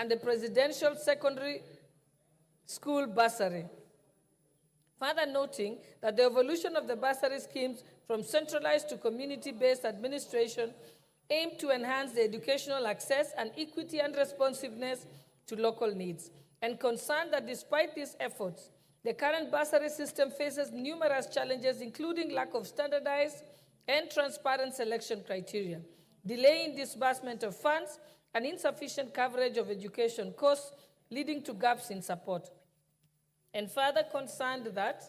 and the Presidential Secondary School bursary. Further noting that the evolution of the bursary schemes from centralized to community-based administration aimed to enhance the educational access and equity and responsiveness to local needs, and concerned that despite these efforts, the current bursary system faces numerous challenges, including lack of standardized and transparent selection criteria, delay in disbursement of funds, and insufficient coverage of education costs, leading to gaps in support. And further concerned that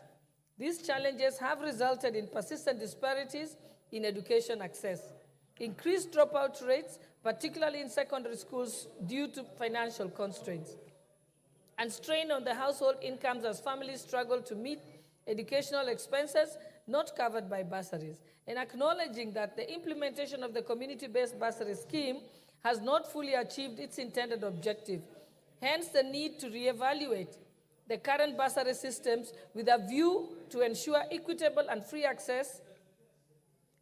these challenges have resulted in persistent disparities in education access, increased dropout rates, particularly in secondary schools due to financial constraints, and strain on the household incomes as families struggle to meet educational expenses not covered by bursaries, and acknowledging that the implementation of the community-based bursary scheme has not fully achieved its intended objective. Hence, the need to reevaluate the current bursary systems with a view to ensure equitable and free access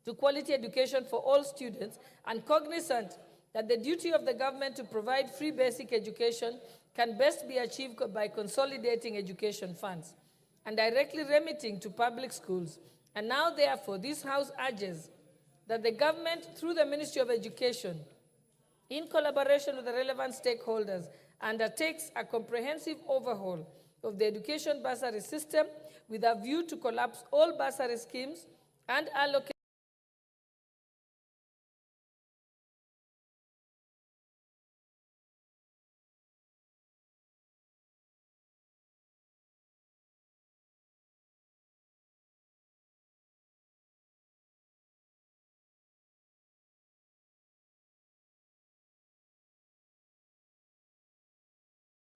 to quality education for all students, and cognizant that the duty of the government to provide free basic education can best be achieved by consolidating education funds and directly remitting to public schools. And now, therefore, this House urges that the government, through the Ministry of Education, in collaboration with the relevant stakeholders, undertakes a comprehensive overhaul of the education bursary system with a view to collapse all bursary schemes and allocate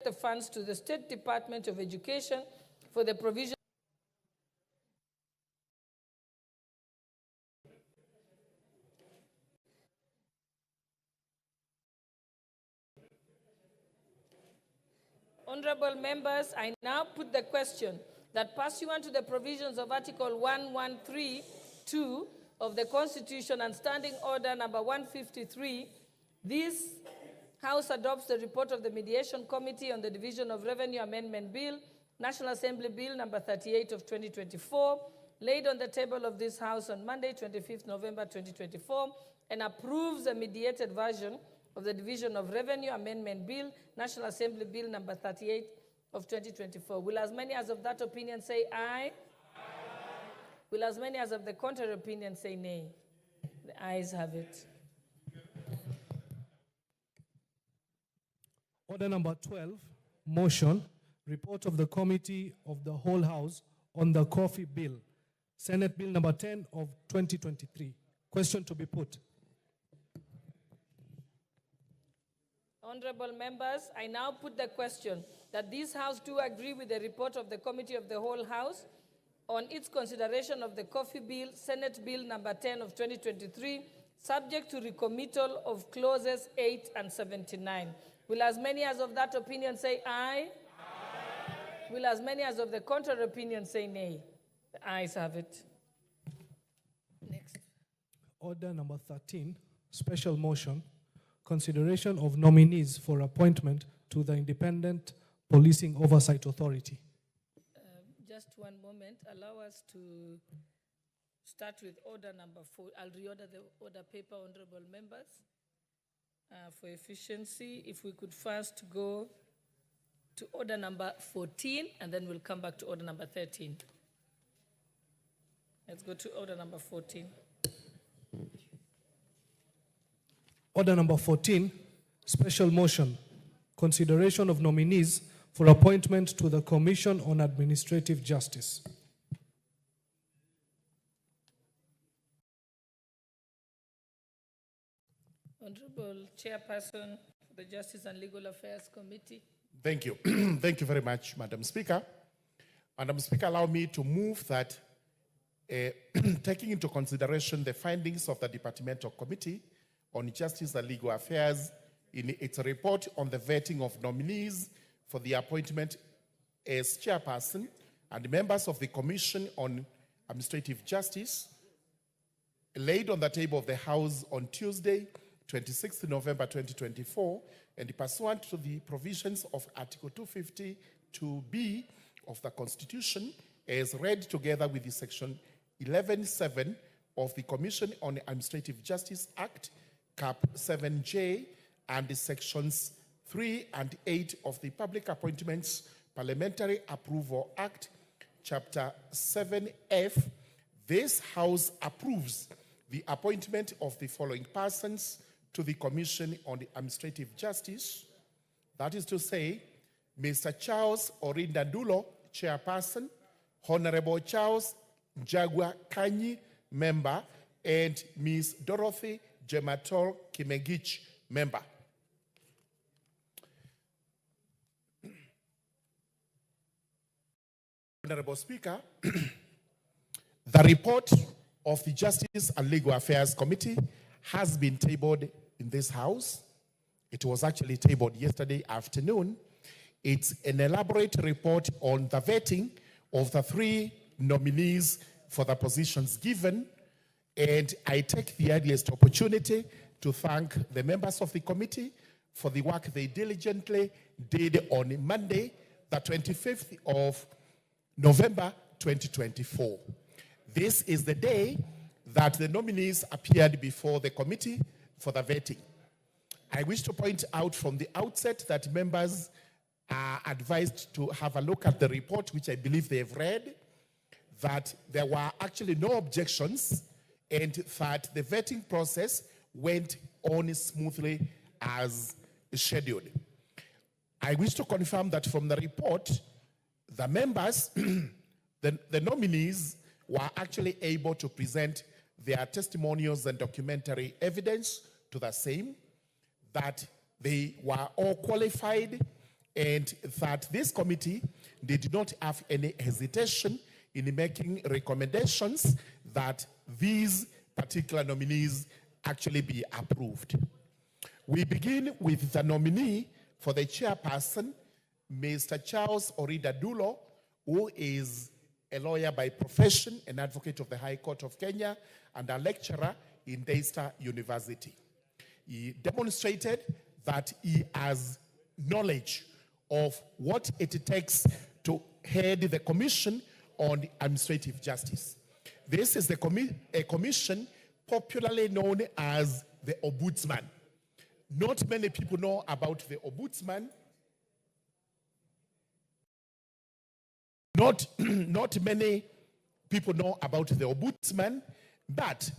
the funds to the State Department of Education for the provision Honorable members, I now put the question that pursuant to the provisions of Article 113(2) of the Constitution and Standing Order number 153, this House adopts the report of the Mediation Committee on the Division of Revenue Amendment Bill, National Assembly Bill number 38 of 2024, laid on the table of this House on Monday, 25th November 2024, and approves the mediated version of the Division of Revenue Amendment Bill, National Assembly Bill number 38 of 2024. Will as many as of that opinion say aye? Aye. Will as many as of the contrary opinion say nay? The ayes have it. Order number 12, motion, report of the Committee of the Whole House on the Coffee Bill, Senate Bill number 10 of 2023. Question to be put. Honorable members, I now put the question that this House do agree with the report of the Committee of the Whole House on its consideration of the Coffee Bill, Senate Bill number 10 of 2023, subject to recommittal of clauses 8 and 79. Will as many as of that opinion say aye? Aye. Will as many as of the contrary opinion say nay? The ayes have it. Next. Order number 13, special motion, consideration of nominees for appointment to the Independent Policing Oversight Authority. Just one moment. Allow us to start with order number 4. I'll reorder the order paper, honorable members. For efficiency, if we could first go to order number 14, and then we'll come back to order number 13. Let's go to order number 14. Order number 14, special motion, consideration of nominees for appointment to the Commission on Administrative Justice. Honorable Chairperson for the Justice and Legal Affairs Committee. Thank you. Thank you very much, Madam Speaker. Madam Speaker, allow me to move that, taking into consideration the findings of the Departmental Committee on Justice and Legal Affairs in its report on the vetting of nominees for the appointment as chairperson and members of the Commission on Administrative Justice, laid on the table of the House on Tuesday, 26th November 2024, and pursuant to the provisions of Article 252B of the Constitution, as read together with the Section 11.7 of the Commission on Administrative Justice Act, Cap 7J, and the Sections 3 and 8 of the Public Appointments Parliamentary Approval Act, Chapter 7F, this House approves the appointment of the following persons to the Commission on Administrative Justice. That is to say, Mr. Charles Orinda Ndulo, Chairperson, Honorable Charles Njagua Kanyi, Member, and Ms. Dorothy Jematol Kimengich, Member. Honorable Speaker, the report of the Justice and Legal Affairs Committee has been tabled in this House. It was actually tabled yesterday afternoon. It's an elaborate report on the vetting of the 3 nominees for the positions given, and I take the earliest opportunity to thank the members of the committee for the work they diligently did on Monday, the 25th of November 2024. This is the day that the nominees appeared before the committee for the vetting. I wish to point out from the outset that members are advised to have a look at the report, which I believe they have read, that there were actually no objections and that the vetting process went on smoothly as scheduled. I wish to confirm that from the report, the members, the nominees, were actually able to present their testimonials and documentary evidence to the same, that they were all qualified, and that this committee did not have any hesitation in making recommendations that these particular nominees actually be approved. We begin with the nominee for the chairperson, Mr. Charles Orinda Ndulo, who is a lawyer by profession, an advocate of the High Court of Kenya, and a lecturer in Daystar University. He demonstrated that he has knowledge of what it takes to head the Commission on Administrative Justice. This is a commission popularly known as the Ombudsman. Not many people know about the Ombudsman. Not many people know about the Ombudsman, but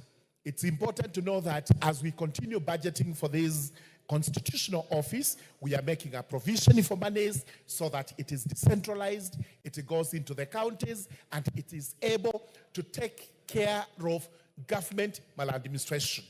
it's important to know that as we continue budgeting for this constitutional office, we are making a provision for monies so that it is decentralized, it goes into the counties, and it is able to take care of government maladministration.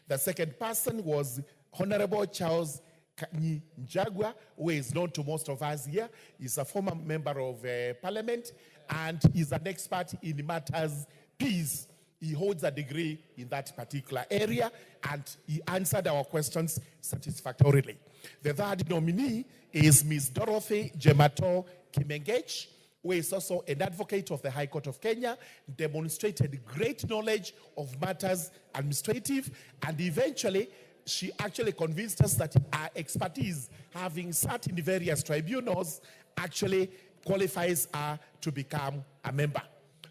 The second person was Honorable Charles Kanyi Njagua, who is known to most of us here. He's a former member of parliament, and is an expert in matters peace. He holds a degree in that particular area, and he answered our questions satisfactorily. The third nominee is Ms. Dorothy Jematol Kimengich, who is also an advocate of the High Court of Kenya, demonstrated great knowledge of matters administrative, and eventually she actually convinced us that our expertise, having sat in the various tribunals, actually qualifies her to become a member.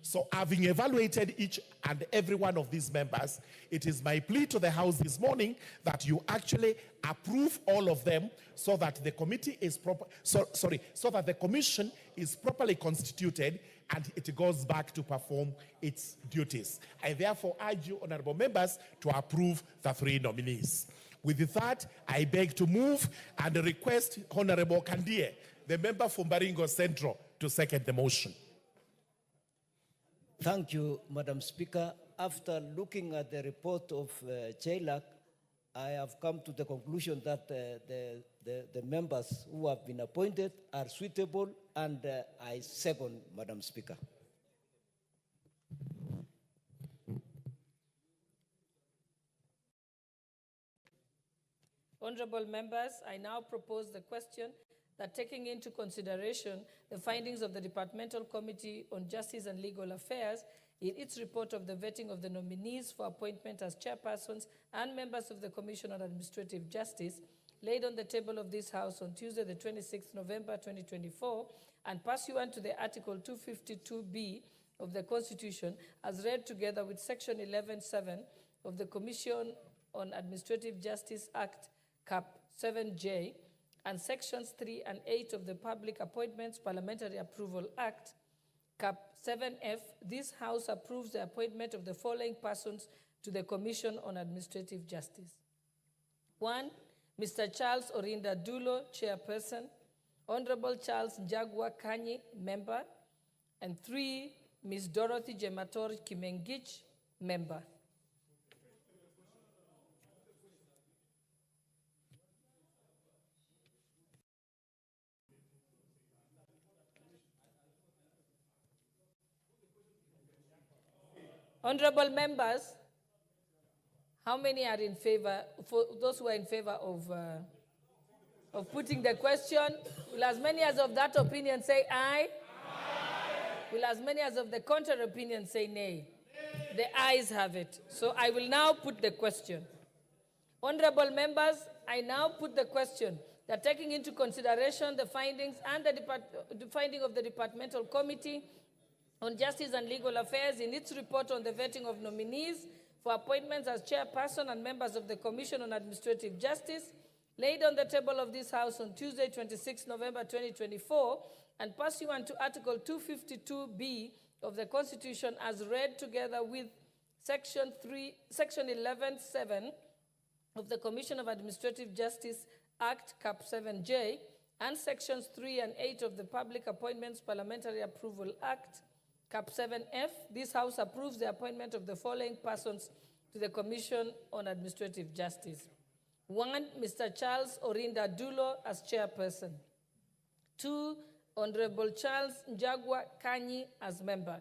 So having evaluated each and every one of these members, it is my plea to the House this morning that you actually approve all of them so that the committee is so that the commission is properly constituted and it goes back to perform its duties. I therefore urge you, honorable members, to approve the 3 nominees. With that, I beg to move and request Honorable Kandie, the member for Baringo Central, to second the motion. Thank you, Madam Speaker. After looking at the report of JLAC, I have come to the conclusion that the members who have been appointed are suitable, and I second, Madam Speaker. Honorable members, I now propose the question that, taking into consideration the findings of the Departmental Committee on Justice and Legal Affairs in its report of the vetting of the nominees for appointment as chairpersons and members of the Commission on Administrative Justice, laid on the table of this House on Tuesday, the 26th November 2024, and pursuant to the Article 252B of the Constitution, as read together with Section 11.7 of the Commission on Administrative Justice Act, Cap 7J, and Sections 3 and 8 of the Public Appointments Parliamentary Approval Act, Cap 7F, this House approves the appointment of the following persons to the Commission on Administrative Justice. 1, Mr. Charles Orinda Dulo, Chairperson. Honorable Charles Njagwa Kanyi, Member. And 3, Ms. Dorothy Jemator Kimengich, Member. Honorable members, how many are in favor? For those who are in favor of putting the question, will as many as of that opinion say aye? Aye. Will as many as of the contrary opinion say nay? The ayes have it. So I will now put the question. Honorable members, I now put the question that taking into consideration the findings and the finding of the Departmental Committee on Justice and Legal Affairs in its report on the vetting of nominees for appointments as chairperson and members of the Commission on Administrative Justice, laid on the table of this House on Tuesday, 26 November 2024, and pursuant to Article 252B of the Constitution as read together with Section 11.7 of the Commission of Administrative Justice Act, Cap 7J, and Sections 3 and 8 of the Public Appointments Parliamentary Approval Act, Cap 7F, this House approves the appointment of the following persons to the Commission on Administrative Justice. 1, Mr. Charles Orinda Dulo as chairperson. 2, Honorable Charles Njagwa Kanyi as member.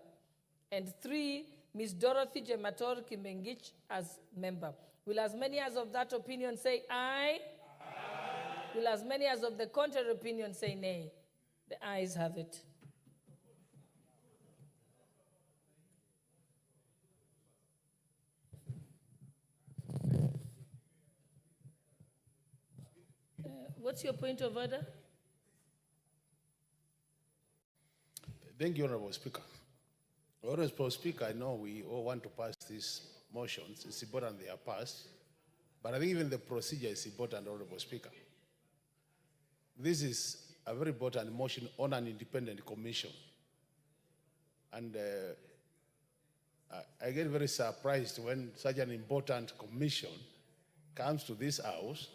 And 3, Ms. Dorothy Jemator Kimengich as member. Will as many as of that opinion say aye? Aye. Will as many as of the contrary opinion say nay? The ayes have it. What's your point of order? Thank you, Honorable Speaker. Honorable Speaker, I know we all want to pass these motions. It's important they are passed. But I think even the procedure is important, Honorable Speaker. This is a very important motion on an independent commission. And I get very surprised when such an important commission comes to this House,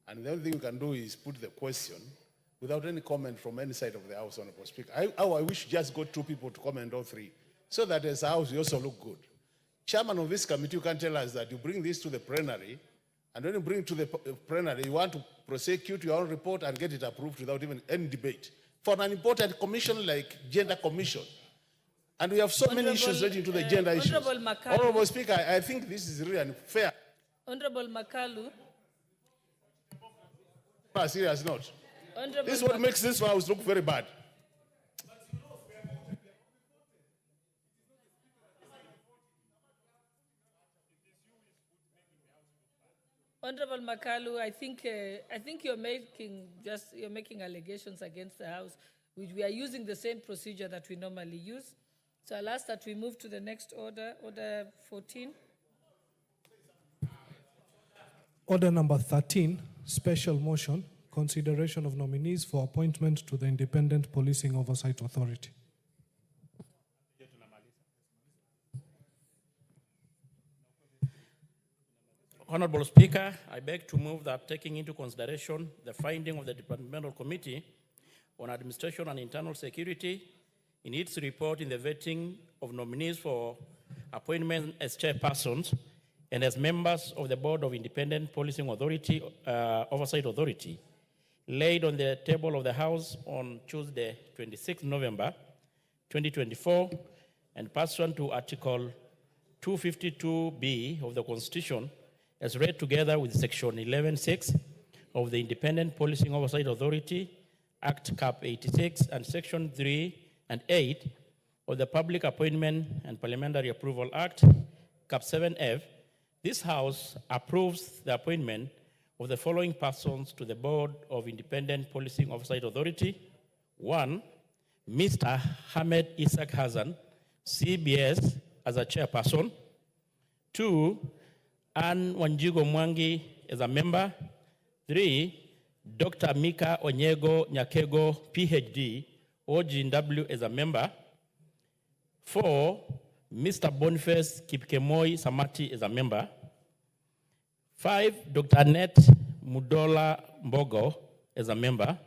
and the only thing we can do is put the question without any comment from any side of the House, Honorable Speaker. I wish just got 2 people to comment on 3, so that as a House we also look good. Chairman of this committee, you can tell us that you bring this to the plenary, and when you bring it to the plenary, you want to prosecute your own report and get it approved without even any debate. For an important commission like Gender Commission, and we have so many issues relating to the gender issues. Honorable Speaker, I think this is really unfair. Honorable Makalu. No, serious not. Honorable This is what makes this House look very bad. Honorable Makalu, I think you're making allegations against the House, which we are using the same procedure that we normally use. So I'll ask that we move to the next order, Order 14. Order number 13, special motion, consideration of nominees for appointment to the Independent Policing Oversight Authority. Honorable Speaker, I beg to move that taking into consideration the finding of the Departmental Committee on Administration and Internal Security in its report in the vetting of nominees for appointment as chairpersons and as members of the Board of Independent Policing Authority, Oversight Authority, laid on the table of the House on Tuesday, 26 November 2024, and pursuant to Article 252B of the Constitution, as read together with Section 11.6 of the Independent Policing Oversight Authority, Act Cap 86, and Section 3 and 8 of the Public Appointment and Parliamentary Approval Act, Cap 7F, this House approves the appointment of the following persons to the Board of Independent Policing Oversight Authority. 1, Mr. Hamed Isaac Hassan, CBS, as a chairperson. 2, Anne Wanjigo Mwangi as a member. 3, Dr. Mika Onyego Nyakego, PhD, OGW as a member. 4, Mr. Boniface Kipkemoi Samati as a member. 5, Dr. Annette Mudola Mbogo as a member.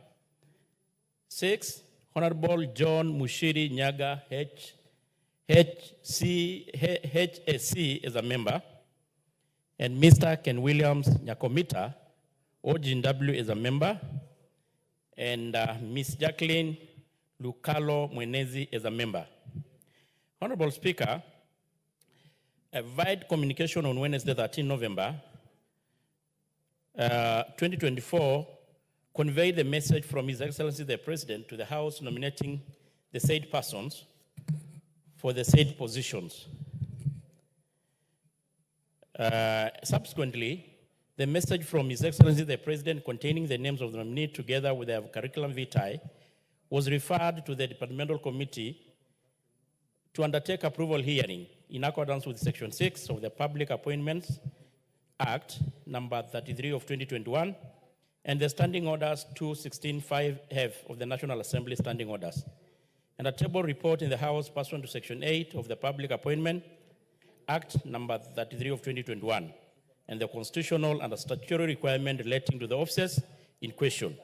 6, Honorable John Mushiri Nyaga HSC as a member. And Mr. Ken Williams Nyakomita, OGW as a member. And Ms. Jacqueline Lucalo Mwenezi as a member. Honorable Speaker, I via communication on Wednesday, 13 November 2024, conveyed the message from His Excellency the President to the House nominating the said persons for the said positions. Subsequently, the message from His Excellency the President containing the names of the nominee together with their curriculum vitae was referred to the Departmental Committee to undertake approval hearing in accordance with Section 6 of the Public Appointments Act, number 33 of 2021, and the Standing Orders 216.5F of the National Assembly Standing Orders, and a table report in the House pursuant to Section 8 of the Public Appointment Act, number 33 of 2021, and the constitutional and statutory requirement relating to the offices in question.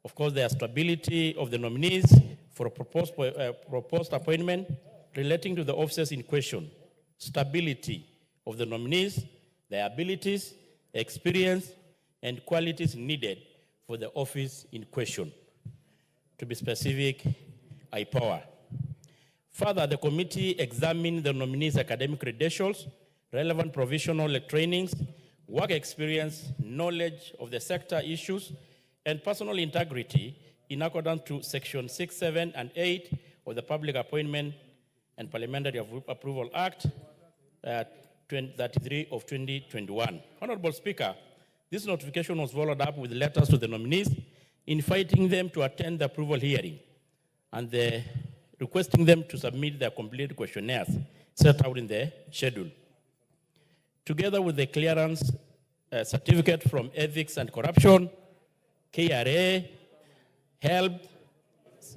Of course, the stability of the nominees for a proposed appointment relating to the offices in question, stability of the nominees, their abilities, experience, and qualities needed for the office in question. To be specific, IPOA. Further, the committee examined the nominees' academic credentials, relevant professional trainings, work experience, knowledge of the sector issues, and personal integrity in accordance to Section 6, 7, and 8 of the Public Appointment and Parliamentary Approval Act 33 of 2021. Honorable Speaker, this notification was followed up with letters to the nominees inviting them to attend the approval hearing and requesting them to submit their complete questionnaires set out in the schedule. Together with the clearance certificate from Ethics and Corruption, KRA, HELP,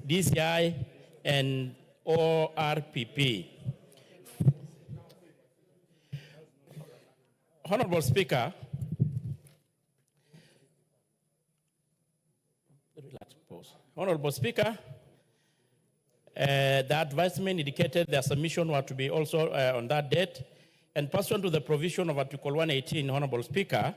DCI, and ORPP. Honorable Speaker, Honorable Speaker, the advisement indicated their submission were to be also on that date, and pursuant to the provision of Article 118, Honorable Speaker,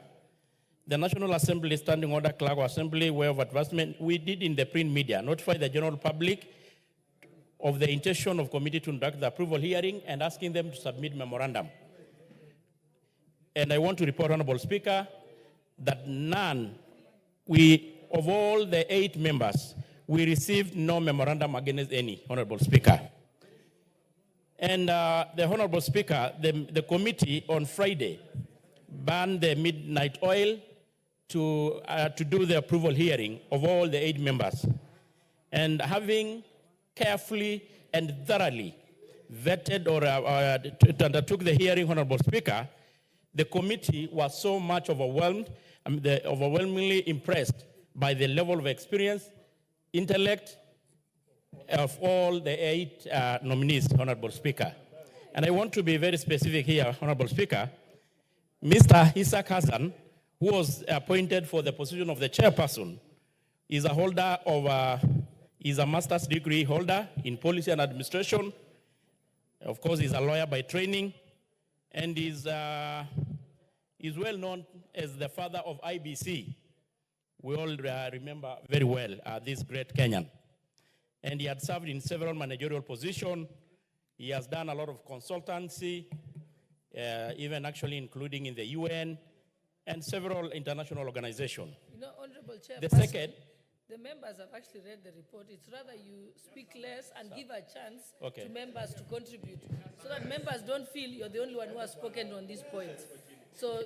the National Assembly Standing Order Clerk of Assembly way of advisement, we did in the print media notify the general public of the intention of committee to conduct the approval hearing and asking them to submit memorandum. And I want to report, Honorable Speaker, that of all the 8 members, we received no memorandum against any, Honorable Speaker. And the Honorable Speaker, the committee on Friday banned the midnight oil to do the approval hearing of all the 8 members. And having carefully and thoroughly vetted or undertook the hearing, Honorable Speaker, the committee was so much overwhelmed, overwhelmingly impressed by the level of experience, intellect of all the 8 nominees, Honorable Speaker. And I want to be very specific here, Honorable Speaker. Mr. Isaac Hassan, who was appointed for the position of the chairperson, is a holder of, is a master's degree holder in policy and administration. Of course, he's a lawyer by training, and is well known as the father of IBC. We all remember very well this great Kenyan. And he had served in several managerial positions. He has done a lot of consultancy, even actually including in the UN and several international organizations. You know, Honorable Chair, the second, The members have actually read the report. It's rather you speak less and give a chance Okay. to members to contribute, so that members don't feel you're the only one who has spoken on these points. So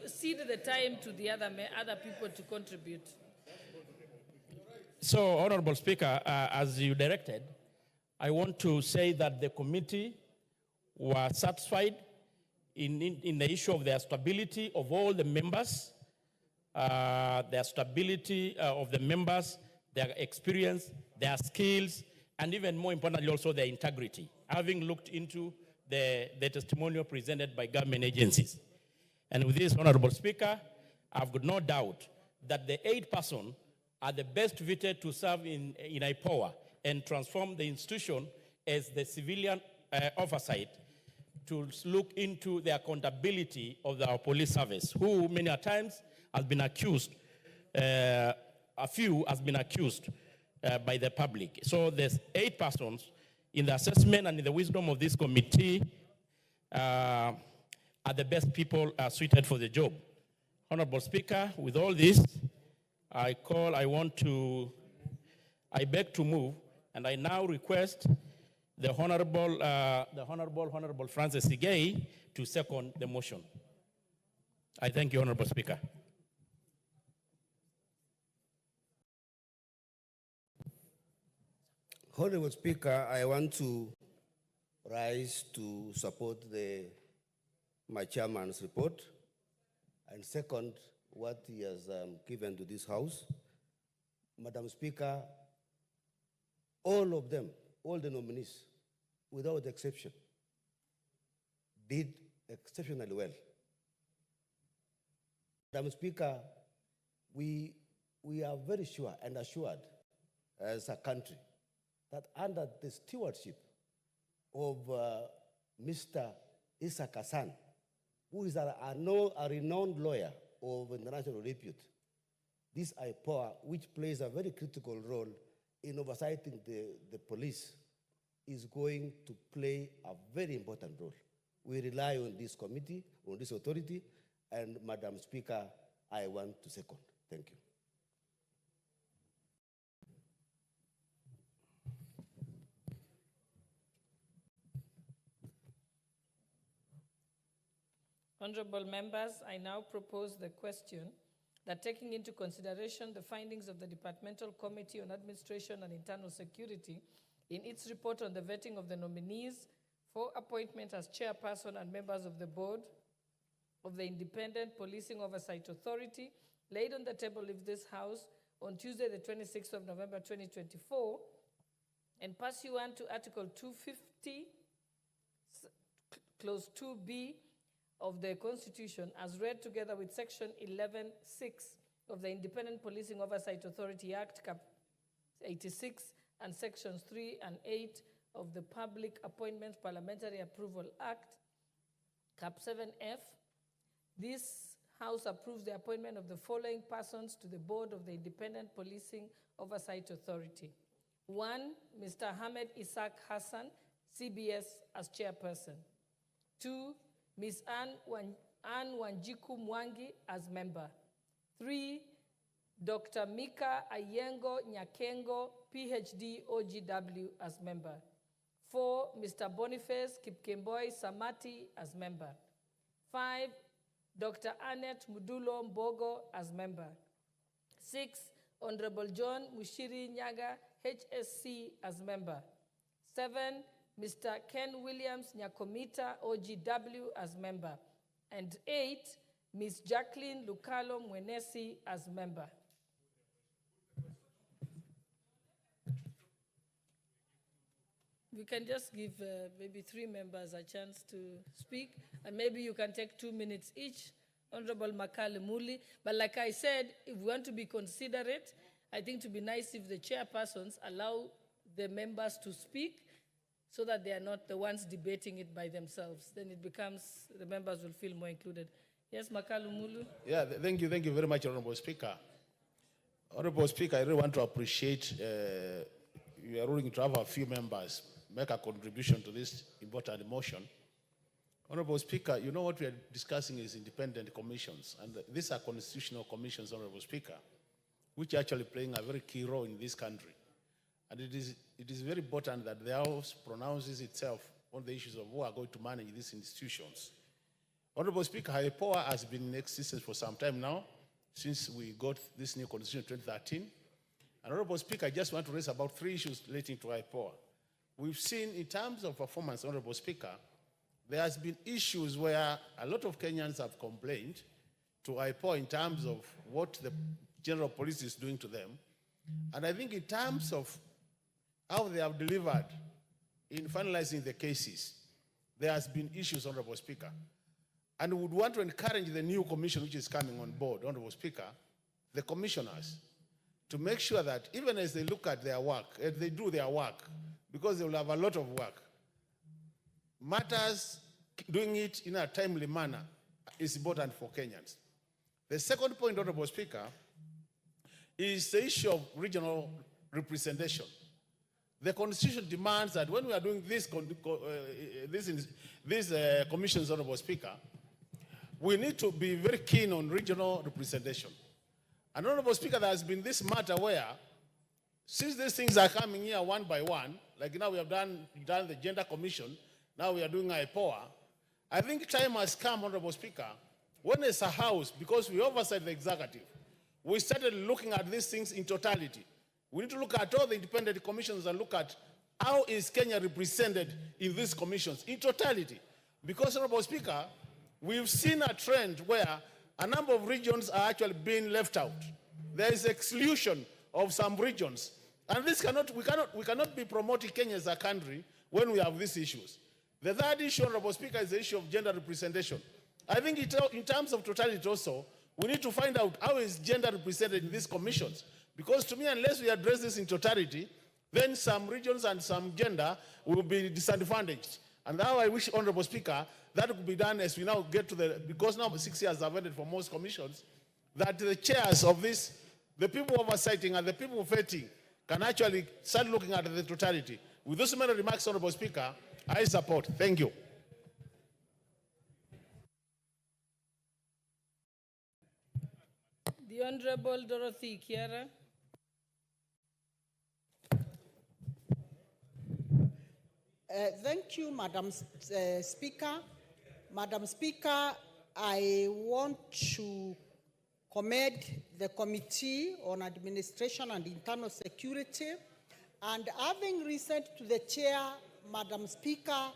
cede the time to the other people to contribute. So, Honorable Speaker, as you directed, I want to say that the committee was satisfied in the issue of the stability of all the members, their stability of the members, their experience, their skills, and even more importantly also their integrity, having looked into the testimonial presented by government agencies. And with this, Honorable Speaker, I've got no doubt that the 8 persons are the best fitted to serve in IPOA and transform the institution as the civilian oversight to look into the accountability of our police service, who many a times has been accused, a few has been accused by the public. So there's 8 persons in the assessment and in the wisdom of this committee are the best people suited for the job. Honorable Speaker, with all this, I beg to move, and I now request the Honorable Francis Igei to second the motion. I thank you, Honorable Speaker. Honorable Speaker, I want to rise to support my chairman's report and second what he has given to this House. Madam Speaker, all of them, all the nominees, without exception, did exceptionally well. Madam Speaker, we are very sure and assured as a country that under the stewardship of Mr. Isaac Hassan, who is a renowned lawyer of international repute, this IPOA, which plays a very critical role in oversighting the police, is going to play a very important role. We rely on this committee, on this authority, and Madam Speaker, I want to second. Thank you. Honorable members, I now propose the question that, taking into consideration the findings of the Departmental Committee on Administration and Internal Security in its report on the vetting of the nominees for appointment as chairperson and members of the board of the Independent Policing Oversight Authority, laid on the table of this House on Tuesday, the 26th of November, 2024, and pursuant to Article 250, Clause 2B of the Constitution, as read together with Section 11(6) of the Independent Policing Oversight Authority Act, Cap. 86, and Sections 3 and 8 of the Public Appointments Parliamentary Approval Act, Cap. 7F, this House approves the appointment of the following persons to the board of the Independent Policing Oversight Authority. 1, Mr. Ahmed Isaac Hassan, CBS, as chairperson. 2, Ms. Anne Wanjiku Mwangi as member. 3, Dr. Mika Ayengo Nyakengo, PhD, OGW, as member. 4, Mr. Boniface Kipkemboi Samati as member. 5, Dr. Annette Mudulo Mbogo as member. 6, Honorable John Mushiri Nyaga, HSC, as member. 7, Mr. Ken Williams Nyakomita, OGW, as member. And 8, Ms. Jacqueline Lukalo Mwenesi as member. We can just give maybe 3 members a chance to speak, and maybe you can take 2 minutes each. Honorable Makale Muli. But like I said, if we want to be considerate, I think it would be nice if the chairpersons allow the members to speak so that they are not the ones debating it by themselves. Then it becomes, the members will feel more included. Yes, Makale Mulu. Yeah, thank you very much, Honorable Speaker. Honorable Speaker, I really want to appreciate you are ruling to have a few members make a contribution to this important motion. Honorable Speaker, you know what we are discussing is independent commissions, and these are constitutional commissions, Honorable Speaker. which are actually playing a very key role in this country. And it is very important that the House pronounces itself on the issues of who are going to manage these institutions. Honorable Speaker, IPOA has been in existence for some time now, since we got this new constitution in 2013. And Honorable Speaker, I just want to raise about 3 issues relating to IPOA. We've seen in terms of performance, Honorable Speaker, there has been issues where a lot of Kenyans have complained to IPOA in terms of what the general police is doing to them. And I think in terms of how they have delivered in finalizing the cases, there has been issues, Honorable Speaker. And we would want to encourage the new commission which is coming on board, Honorable Speaker, the commissioners, to make sure that even as they look at their work, as they do their work, because they will have a lot of work, matters doing it in a timely manner is important for Kenyans. The second point, Honorable Speaker, is the issue of regional representation. The Constitution demands that when we are doing these commissions, Honorable Speaker, we need to be very keen on regional representation. And Honorable Speaker, there has been this matter where, since these things are coming here one by one, like now we have done the Gender Commission, now we are doing IPOA, I think time has come, Honorable Speaker, when as a House, because we oversight the executive, we started looking at these things in totality. We need to look at all the independent commissions and look at how is Kenya represented in these commissions in totality. Because, Honorable Speaker, we've seen a trend where a number of regions are actually being left out. There is exclusion of some regions. And this we cannot be promoting Kenya as a country when we have these issues. The third issue, Honorable Speaker, is the issue of gender representation. I think in terms of totality also, we need to find out how is gender represented in these commissions. Because to me, unless we address this in totality, then some regions and some gender will be disadvantaged. And now I wish, Honorable Speaker, that could be done as we now get to because now 6 years have ended for most commissions, that the chairs of this, the people oversighting and the people vetting can actually start looking at the totality. With those many remarks, Honorable Speaker, I support. Thank you. The Honorable Dorothy Kiara. Thank you, Madam Speaker. Madam Speaker, I want to commend the Committee on Administration and Internal Security. And having listened to the chair, Madam Speaker,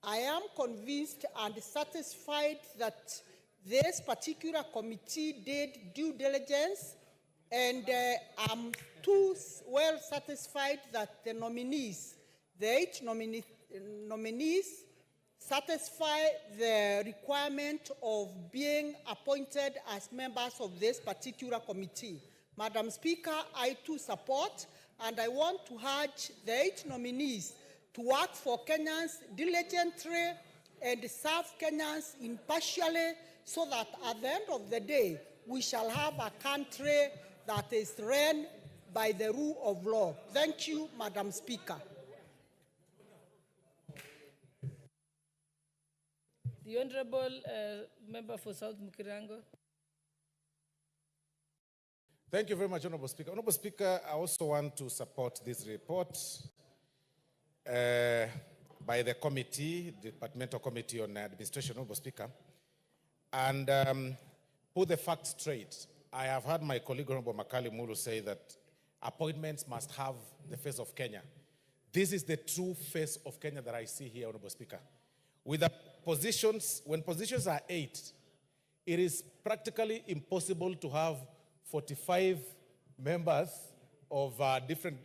I am convinced and satisfied that this particular committee did due diligence, and I'm too well satisfied that the nominees, the 8 nominees, satisfy the requirement of being appointed as members of this particular committee. Madam Speaker, I too support, and I want to urge the 8 nominees to work for Kenyans diligently and serve Kenyans impartially, so that at the end of the day, we shall have a country that is run by the rule of law. Thank you, Madam Speaker. The Honorable Member for South Mukirango. Thank you very much, Honorable Speaker. Honorable Speaker, I also want to support this report by the committee, Departmental Committee on Administration, Honorable Speaker, and put the facts straight. I have heard my colleague, Honorable Makali Mulu, say that appointments must have the face of Kenya. This is the true face of Kenya that I see here, Honorable Speaker. With the positions, when positions are 8, it is practically impossible to have 45 members of different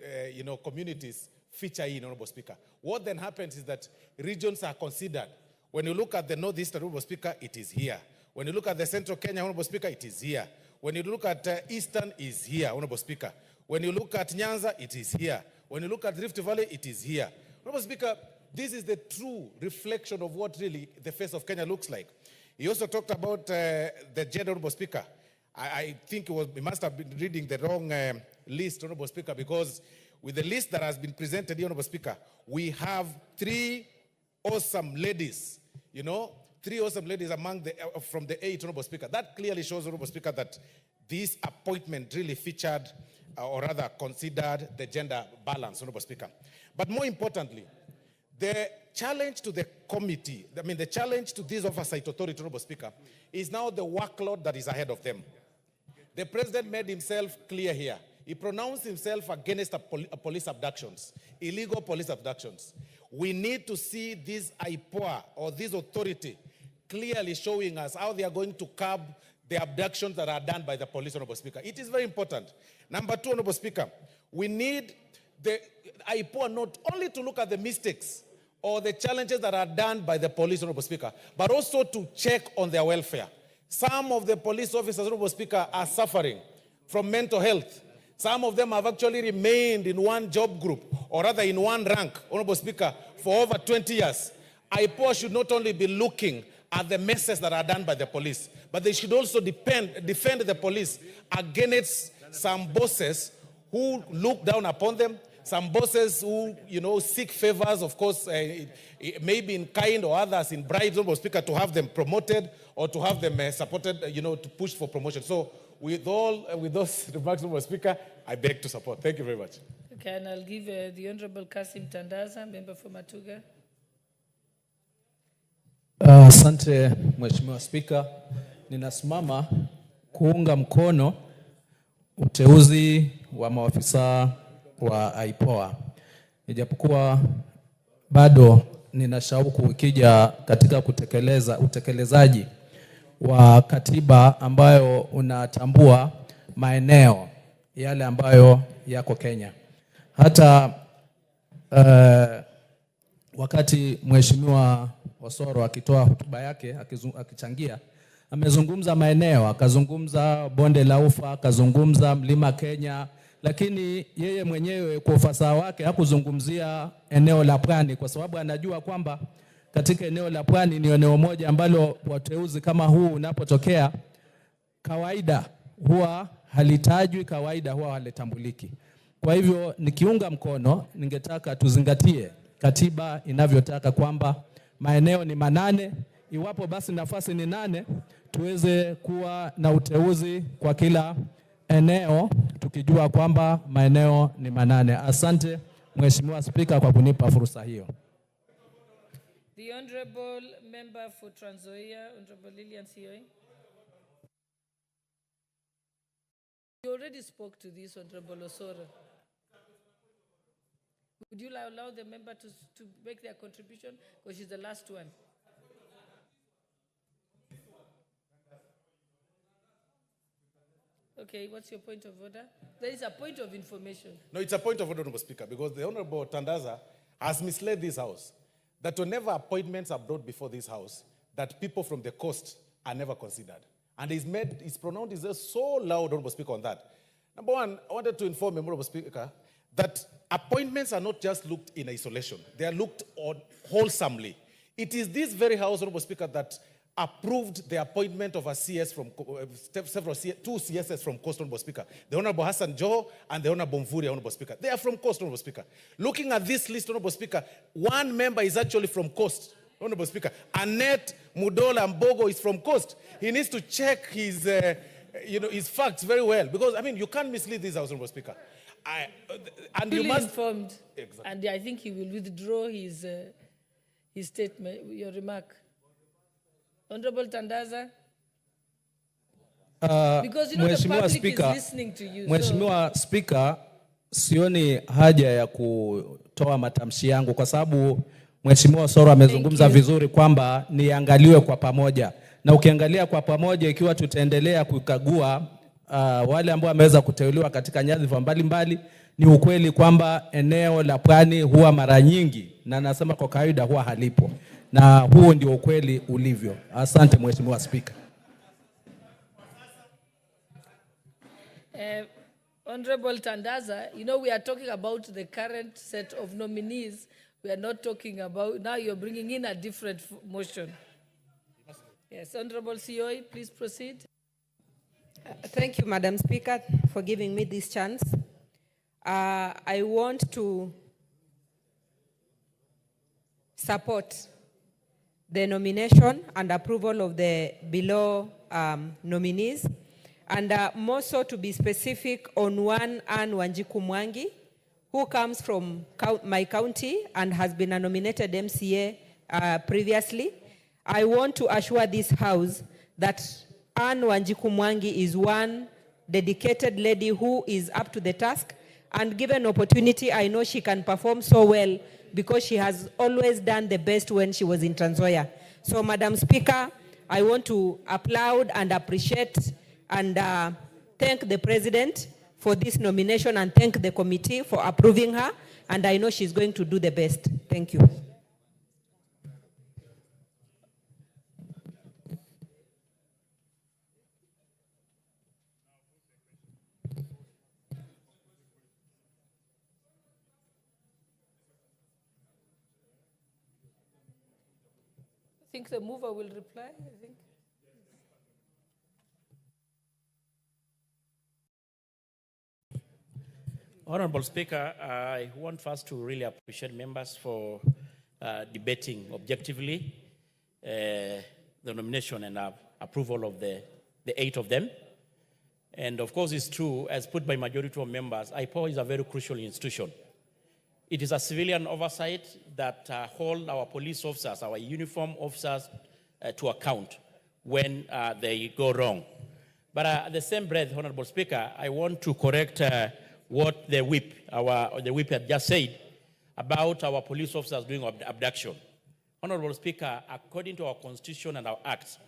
communities feature in, Honorable Speaker. What then happens is that regions are considered. When you look at the Northeast, Honorable Speaker, it is here. When you look at the Central Kenya, Honorable Speaker, it is here. When you look at Eastern, it is here, Honorable Speaker. When you look at Nyanza, it is here. When you look at Rift Valley, it is here. Honorable Speaker, this is the true reflection of what really the face of Kenya looks like. He also talked about the gender, Honorable Speaker. I think he must have been reading the wrong list, Honorable Speaker, because with the list that has been presented here, Honorable Speaker, we have 3 awesome ladies, 3 awesome ladies among from the 8, Honorable Speaker. That clearly shows, Honorable Speaker, that this appointment really featured, or rather considered, the gender balance, Honorable Speaker. But more importantly, the challenge to the committee, the challenge to this oversight authority, Honorable Speaker, is now the workload that is ahead of them. The president made himself clear here. He pronounced himself against police abductions, illegal police abductions. We need to see this IPOA, or this authority, clearly showing us how they are going to curb the abductions that are done by the police, Honorable Speaker. It is very important. Number two, Honorable Speaker, we need the IPOA not only to look at the mistakes or the challenges that are done by the police, Honorable Speaker, but also to check on their welfare. Some of the police officers, Honorable Speaker, are suffering from mental health. Some of them have actually remained in one job group, or rather in one rank, Honorable Speaker, for over 20 years. IPOA should not only be looking at the messes that are done by the police, but they should also defend the police against some bosses who look down upon them, some bosses who, seek favors, of course, maybe in kind or others in bribes, Honorable Speaker, to have them promoted or to have them supported, to push for promotion. So with those remarks, Honorable Speaker, I beg to support. Thank you very much. Okay, and I'll give the Honorable Kasim Tandaza, member for Matuga. Asante Mheshimiwa Spika, ninasimama kuunga mkono uteuzi wa maafisa wa IPOA. Ijapokuwa bado nina shauku ikija katika utekelezaji wa katiba ambayo unatambua maeneo yale ambayo yako Kenya. Hata wakati Mheshimiwa Osoro akitoa hotuba yake akichangia, amezungumza maeneo, akazungumza bonde la Ufa, akazungumza mlima Kenya, lakini yeye mwenyewe kwa ufasaha wake hakuzungumzia eneo la Pwani, kwa sababu anajua kwamba katika eneo la Pwani ni eneo moja ambalo wateuzi kama huu unapotokea kawaida huwa halitajwi, kawaida huwa halitambuliki. Kwa hivyo nikiunga mkono, ningetaka tuzingatie katiba inavyotaka kwamba maeneo ni 8, iwapo basi nafasi ni 8, tuweze kuwa na uteuzi kwa kila eneo tukijua kwamba maeneo ni 8. Asante Mheshimiwa Spika kwa kunipa fursa hiyo. The Honorable Member for Trans Nzoia, Honorable Lilian Sioi. You already spoke to this, Honorable Osoro. Would you allow the member to make their contribution? Because she's the last one. Okay, what's your point of order? There is a point of information. No, it's a point of order, Honorable Speaker, because the Honorable Tandaza has misled this House that whenever appointments are brought before this House, that people from the coast are never considered. And he's pronounced so loud, Honorable Speaker, on that. Number one, I wanted to inform you, Honorable Speaker, that appointments are not just looked in isolation. They are looked on wholesomely. It is this very House, Honorable Speaker, that approved the appointment of a CS from two CSs from Coast, Honorable Speaker. The Honorable Hassan Joho and the Honorable Mvuri, Honorable Speaker. They are from Coast, Honorable Speaker. Looking at this list, Honorable Speaker, one member is actually from Coast, Honorable Speaker. Annette Mudola Mbogo is from Coast. He needs to check his facts very well, because, you can't mislead this House, Honorable Speaker. And you must informed. Exactly. And I think he will withdraw his statement, your remark. Honorable Tandaza. Because the public Speaker, is listening to you. Mheshimiwa Speaker, sioni haja ya kutoa matamshi yangu kwa sababu Mheshimiwa Soro amezungumza vizuri kwamba niangaliwe kwa pamoja. Na ukiangalia kwa pamoja, ikiwa tutaendelea kukagua wale ambao wameweza kuteuliwa katika nyadhifa mbalimbali, ni ukweli kwamba eneo la Pwani huwa mara nyingi, na nasema kwa kawaida, huwa halipo. Na huo ndio ukweli ulivyo. Asante Mheshimiwa Speaker. Honorable Tandaza, we are talking about the current set of nominees. We are not talking about, now you're bringing in a different motion. Yes, Honorable Sioi, please proceed. Thank you, Madam Speaker, for giving me this chance. I want to support the nomination and approval of the below nominees. and more so to be specific on one Anne Wanjiku Mwangi, who comes from my county and has been a nominated MCA previously. I want to assure this House that Anne Wanjiku Mwangi is one dedicated lady who is up to the task, and given opportunity, I know she can perform so well because she has always done the best when she was in Trans Nzoia. So, Madam Speaker, I want to applaud and appreciate and thank the President for this nomination and thank the committee for approving her, and I know she's going to do the best. Thank you. I think the mover will reply, I think. Honorable Speaker, I want first to really appreciate members for debating objectively the nomination and approval of the 8 of them. And of course, it's true, as put by majority of members, IPOA is a very crucial institution. It is a civilian oversight that hold our police officers, our uniform officers to account when they go wrong. But at the same breath, Honorable Speaker, I want to correct what the whip had just said about our police officers doing abduction. Honorable Speaker, according to our constitution and our acts,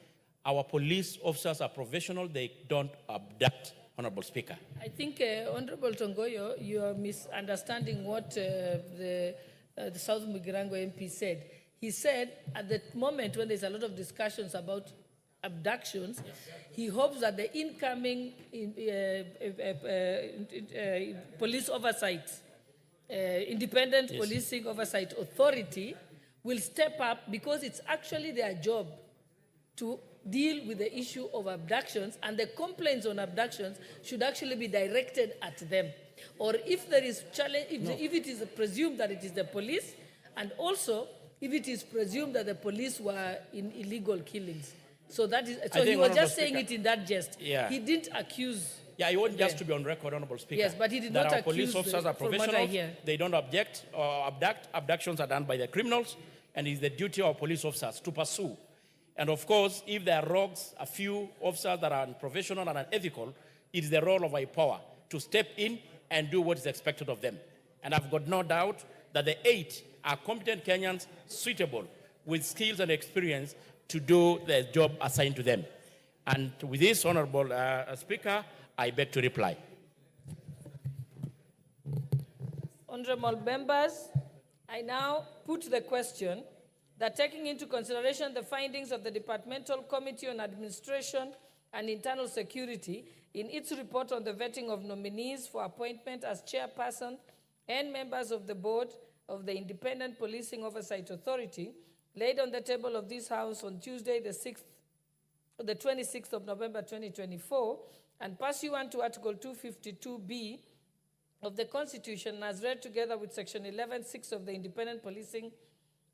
our police officers are professional, they don't abduct, Honorable Speaker. I think, Honorable Tongoyo, you are misunderstanding what the South Mugirango MP said. He said at the moment when there's a lot of discussions about abductions, he hopes that the incoming police oversight, independent policing oversight authority will step up, because it's actually their job to deal with the issue of abductions, and the complaints on abductions should actually be directed at them. Or if there is challenge, if it is presumed that it is the police, and also if it is presumed that the police were in illegal killings. So that is, so he was just saying it in that jest. Yeah. He didn't accuse. Yeah, I want just to be on record, Honorable Speaker. Yes, but he did that not our accuse police officers are professionals. They don't object or abduct. Abductions are done by the criminals, and it's the duty of our police officers to pursue. And of course, if there are rogues, a few officers that are unprofessional and unethical, it is the role of IPOA to step in and do what is expected of them. And I've got no doubt that the 8 are competent Kenyans, suitable, with skills and experience to do the job assigned to them. And with this, Honorable Speaker, I beg to reply. Honorable members, I now put the question that, taking into consideration the findings of the Departmental Committee on Administration and Internal Security in its report on the vetting of nominees for appointment as chairperson and members of the board of the Independent Policing Oversight Authority, laid on the table of this House on Tuesday, the 26th of November 2024, and pursuant to Article 252B of the Constitution, as read together with Section 11(6) of the Independent Policing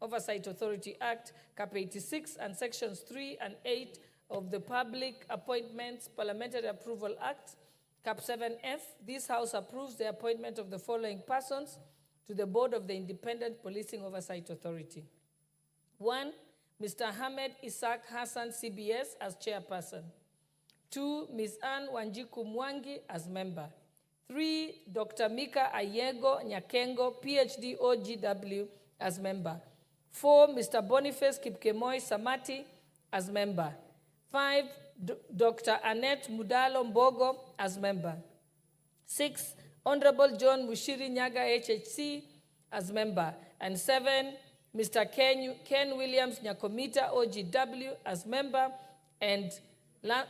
Oversight Authority Act, Cap 86, and Sections 3 and 8 of the Public Appointments Parliamentary Approval Act, Cap 7F, this House approves the appointment of the following persons to the board of the Independent Policing Oversight Authority. 1, Mr. Ahmed Isaac Hassan, CBS, as chairperson. 2, Ms. Anne Wanjiku Mwangi as member. 3, Dr. Mika Ayego Nyakengo, PhD, OGW, as member. 4, Mr. Boniface Kipkemoi Samati as member. 5, Dr. Annette Mudalo Mbogo as member. 6, Honorable John Mushiri Nyaga, HHC, as member. And 7, Mr. Ken Williams Nyakomita, OGW, as member. And 8,